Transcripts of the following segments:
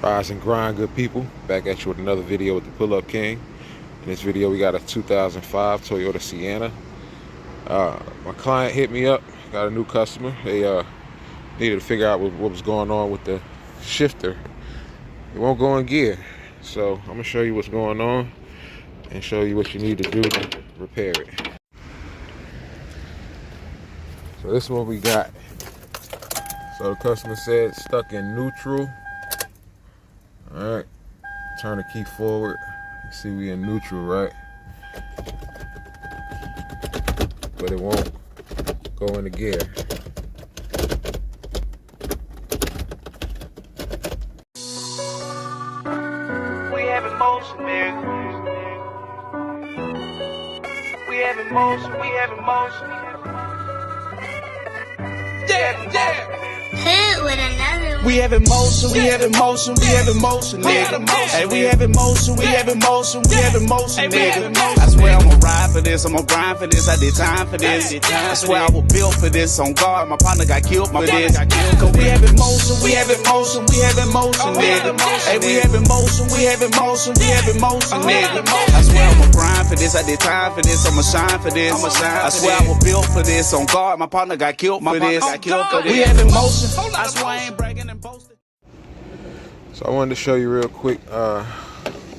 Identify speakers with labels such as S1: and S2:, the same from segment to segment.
S1: Rise and grind, good people. Back at you with another video with the Pull-Up King. In this video, we got a 2005 Toyota Sienna. My client hit me up, got a new customer. They needed to figure out what was going on with the shifter. It won't go in gear. So I'm gonna show you what's going on and show you what you need to do to repair it. So this is what we got. So the customer said it's stuck in neutral. All right, turn the key forward. You see we in neutral, right? But it won't go into gear.
S2: We have emotion, nigga. We have emotion, we have emotion. Yeah.
S3: Hit with another one.
S2: We have emotion, we have emotion, we have emotion, nigga. Hey, we have emotion, we have emotion, we have emotion, nigga. I swear I'ma ride for this, I'ma grind for this, I did time for this. I swear I was built for this, on guard, my partner got killed for this. Cause we have emotion, we have emotion, we have emotion, nigga. Hey, we have emotion, we have emotion, we have emotion, nigga. I swear I'ma grind for this, I did time for this, I'ma shine for this. I swear I was built for this, on guard, my partner got killed for this. We have emotion, I swear I ain't bragging and boasting.
S1: So I wanted to show you real quick.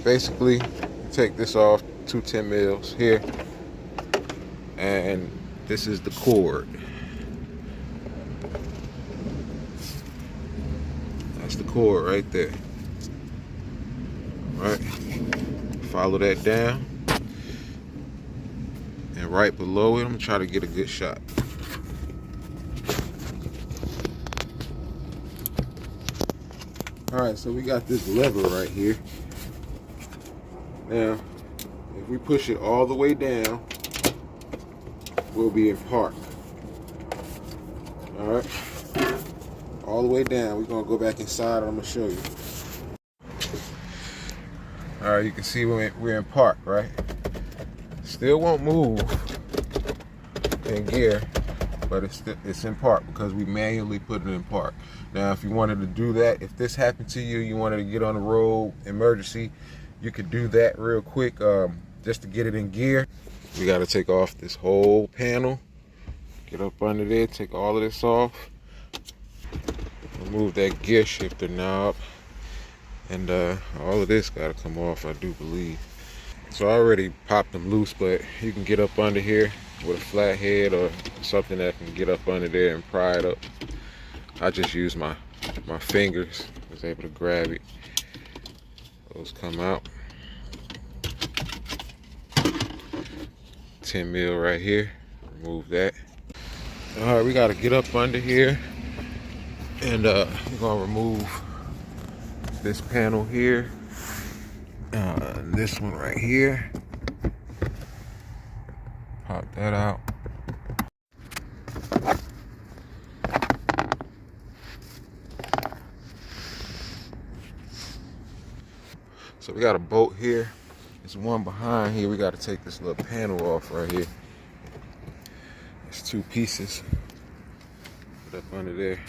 S1: Basically, take this off, 210 mils here, and this is the cord. That's the cord right there. All right, follow that down, and right below it, I'm gonna try to get a good shot. All right, so we got this lever right here. Now, if we push it all the way down, we'll be in park. All right, all the way down. We're gonna go back inside and I'm gonna show you. All right, you can see we're in park, right? Still won't move in gear, but it's in park because we manually put it in park. Now, if you wanted to do that, if this happened to you, you wanted to get on the road, emergency, you could do that real quick just to get it in gear. We got to take off this whole panel, get up under there, take all of this off, remove that gear shifter knob, and all of this got to come off, I do believe. So I already popped them loose, but you can get up under here with a flat head or something that can get up under there and pry it up. I just used my fingers, was able to grab it. Those come out. 10 mil right here, remove that. All right, we gotta get up under here and we're gonna remove this panel here, this one right here. Pop that out. So we got a bolt here. There's one behind here. We got to take this little panel off right here. It's two pieces. Put up under there.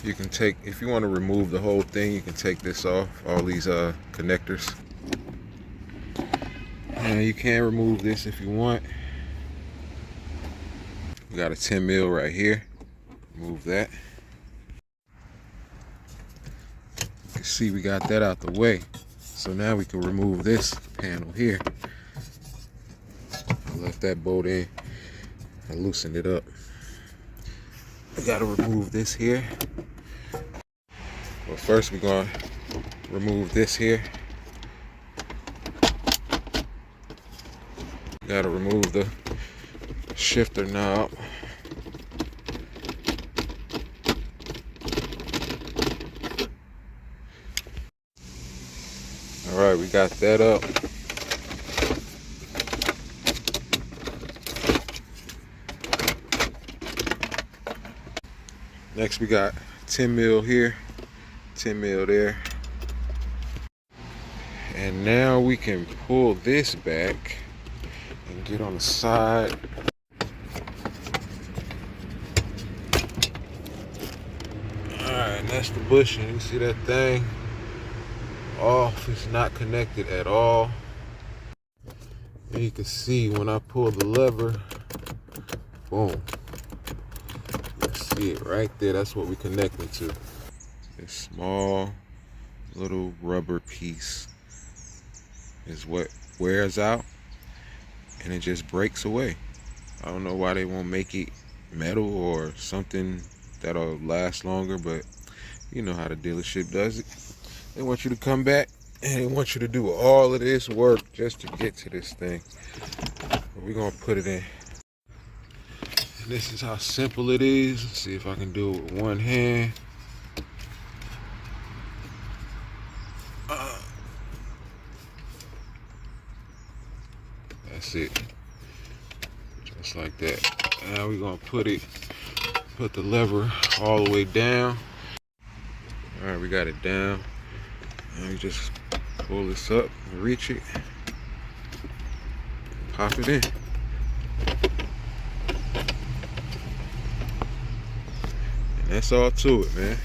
S1: You can take, if you want to remove the whole thing, you can take this off, all these connectors. And you can remove this if you want. We got a 10 mil right here. Remove that. You can see we got that out the way. So now we can remove this panel here. I left that bolt in. I loosened it up. We got to remove this here. Well, first we're going to remove this here. Got to remove the shifter knob. All right, we got that up. Next we got 10 mil here, 10 mil there. And now we can pull this back and get on the side. Alright, that's the bushing. You see that thing? Off. It's not connected at all. And you can see when I pull the lever, boom. You see it right there. That's what we connected to. This small little rubber piece is what wears out and it just breaks away. I don't know why they won't make it metal or something that'll last longer, but you know how the dealership does it. They want you to come back and they want you to do all of this work just to get to this thing. But we're gonna put it in. And this is how simple it is. Let's see if I can do it with one hand. That's it. Just like that. Now we're gonna put the lever all the way down. All right, we got it down. And we just pull this up and reach it. Pop it in. And that's all to it, man.